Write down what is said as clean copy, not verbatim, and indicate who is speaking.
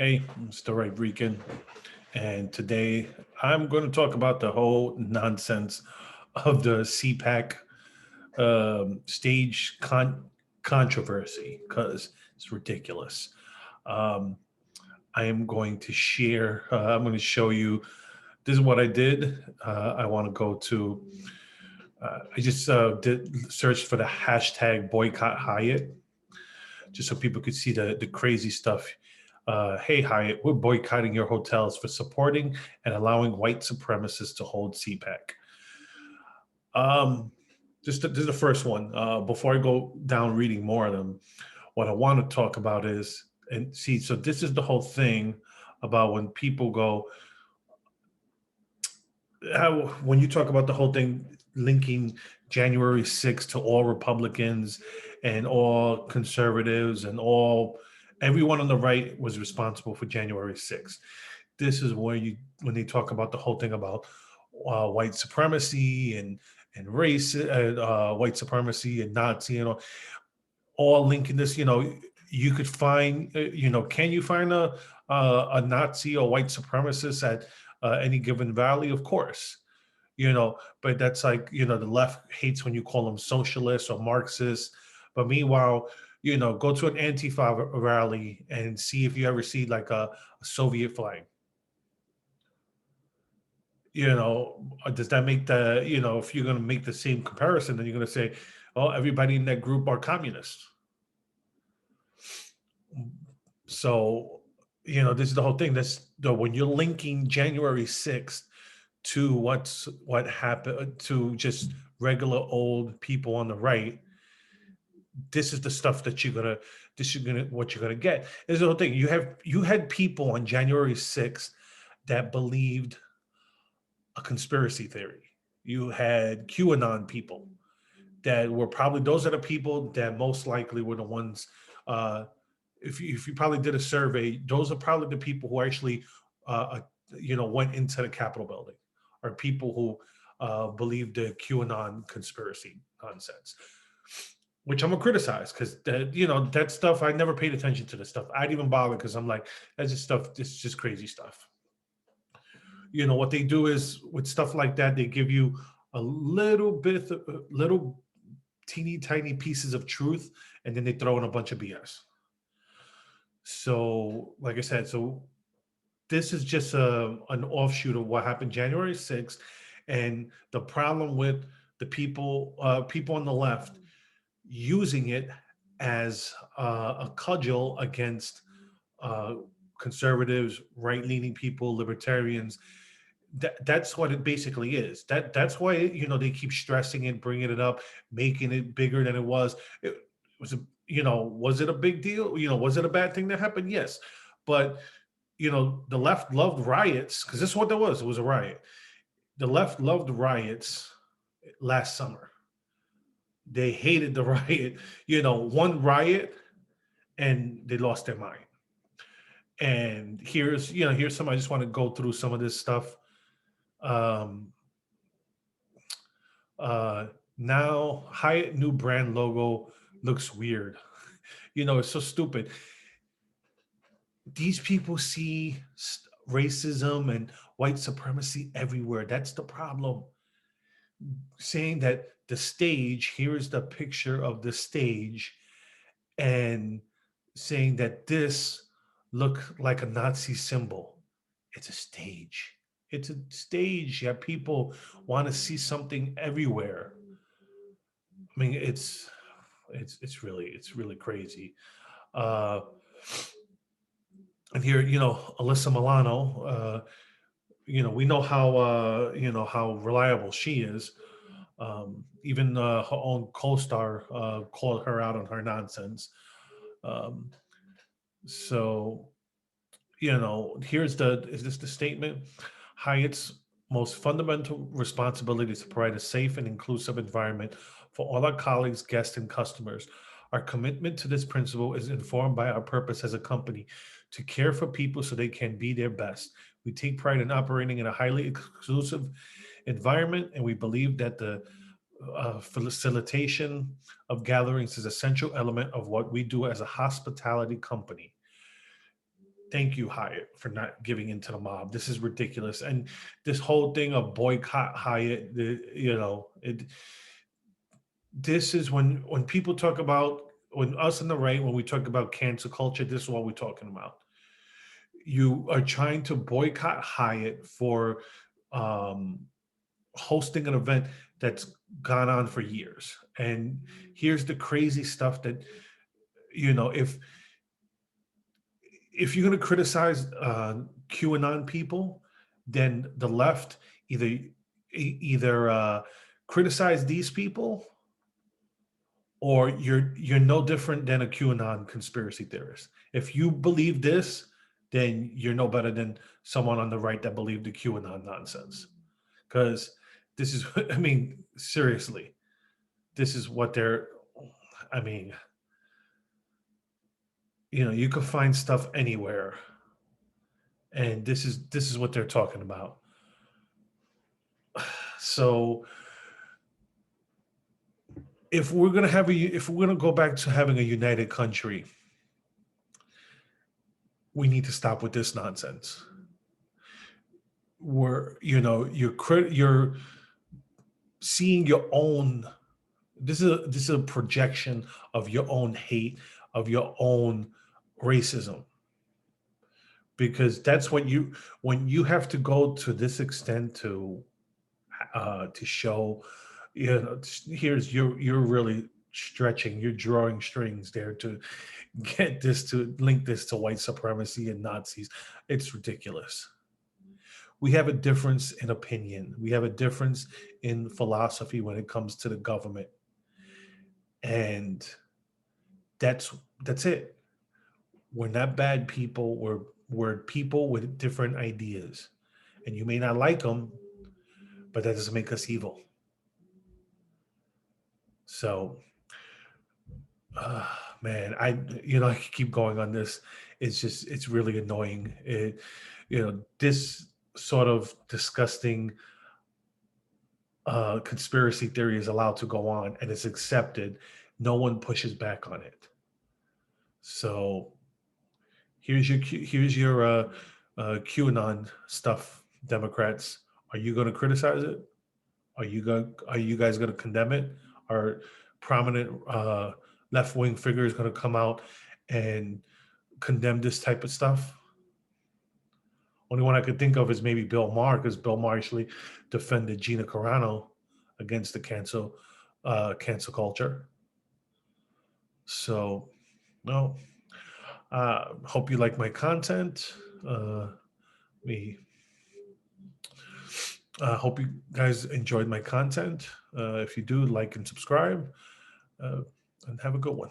Speaker 1: Hey, Mr. Right Rican, and today I'm going to talk about the whole nonsense of the CPAC stage controversy because it's ridiculous. Um, I am going to share. I'm going to show you. This is what I did. I want to go to. I just did search for the hashtag boycott Hyatt, just so people could see the crazy stuff. Hey Hyatt, we're boycotting your hotels for supporting and allowing white supremacists to hold CPAC. Um, this is the first one. Before I go down reading more of them, what I want to talk about is, and see, so this is the whole thing about when people go, when you talk about the whole thing linking January 6th to all Republicans and all conservatives and all everyone on the right was responsible for January 6th. This is where you when they talk about the whole thing about white supremacy and race, white supremacy and Nazi and all linking this. You could find, can you find a Nazi or white supremacist at any given valley? Of course, but that's like, the left hates when you call them socialists or Marxists. But meanwhile, go to an Antifa rally and see if you ever see like a Soviet flag. Does that make if you're going to make the same comparison, then you're going to say, oh, everybody in that group are communists. So, this is the whole thing. When you're linking January 6th to what happened to just regular old people on the right, this is the stuff that what you're gonna get. Is the whole thing. You had people on January 6th that believed a conspiracy theory. You had QAnon people that were probably those are the people that most likely were the ones. If you probably did a survey, those are probably the people who actually, went into the Capitol building, or people who believe the QAnon conspiracy nonsense, which I'm gonna criticize because that stuff I never paid attention to. The stuff I didn't even bother because I'm like, that's just stuff. It's just crazy stuff. What they do is with stuff like that, they give you a little bit, little teeny tiny pieces of truth, and then they throw in a bunch of BS. So, like I said, this is just an offshoot of what happened January 6th, and the problem with the people on the left using it as a cudgel against uh, conservatives, right-leaning people, libertarians. That's what it basically is. That's why they keep stressing it, bringing it up, making it bigger than it was. It was was it a big deal? Was it a bad thing that happened? Yes, but the left loved riots because this is what there was. It was a riot. The left loved riots last summer. They hated the riot. One riot and they lost their mind. And here's some. I just want to go through some of this stuff. Um, uh, Now Hyatt new brand logo looks weird. It's so stupid. These people see racism and white supremacy everywhere. That's the problem. Saying that the stage, here's the picture of the stage, and saying that this look like a Nazi symbol. It's a stage. It's a stage. Yeah, people want to see something everywhere. I mean, it's really crazy. Uh, and here, Alyssa Milano. We know how reliable she is. Even her own co-star called her out on her nonsense. Um, so here's is this the statement? Hyatt's most fundamental responsibility is to provide a safe and inclusive environment for all our colleagues, guests, and customers. Our commitment to this principle is informed by our purpose as a company to care for people so they can be their best. We take pride in operating in a highly exclusive environment, and we believe that the facilitation of gatherings is an essential element of what we do as a hospitality company. thank you, Hyatt, for not giving in to the mob. This is ridiculous. And this whole thing of boycott Hyatt, this is when people talk about, when us in the right, when we talk about cancel culture, this is what we're talking about. You are trying to boycott Hyatt for um, hosting an event that's gone on for years. And here's the crazy stuff that, if you're going to criticize QAnon people, then the left either criticize these people, or you're no different than a QAnon conspiracy theorist. If you believe this, then you're no better than someone on the right that believed the QAnon nonsense. Because this is, I mean, seriously, this is what they're. I mean, you can find stuff anywhere, and this is what they're talking about. So if we're gonna go back to having a united country, we need to stop with this nonsense. Where you're seeing your own. This is a projection of your own hate, of your own racism, because that's when you have to go to this extent to show, here's you're really stretching, you're drawing strings there to get this, to link this to white supremacy and Nazis. It's ridiculous. We have a difference in opinion. We have a difference in philosophy when it comes to the government. And that's it. We're not bad people. We're people with different ideas. And you may not like them, but that doesn't make us evil. So, man, I could keep going on this. It's really annoying. This sort of disgusting conspiracy theory is allowed to go on, and it's accepted. No one pushes back on it. So here's your QAnon stuff, Democrats. Are you going to criticize it? Are you guys going to condemn it? Are prominent left wing figures going to come out and condemn this type of stuff? Only one I could think of is maybe Bill Maher, because Bill Maher actually defended Gina Carano against the cancel culture. So, no. Hope you like my content. Me. Hope you guys enjoyed my content. If you do, like and subscribe, and have a good one.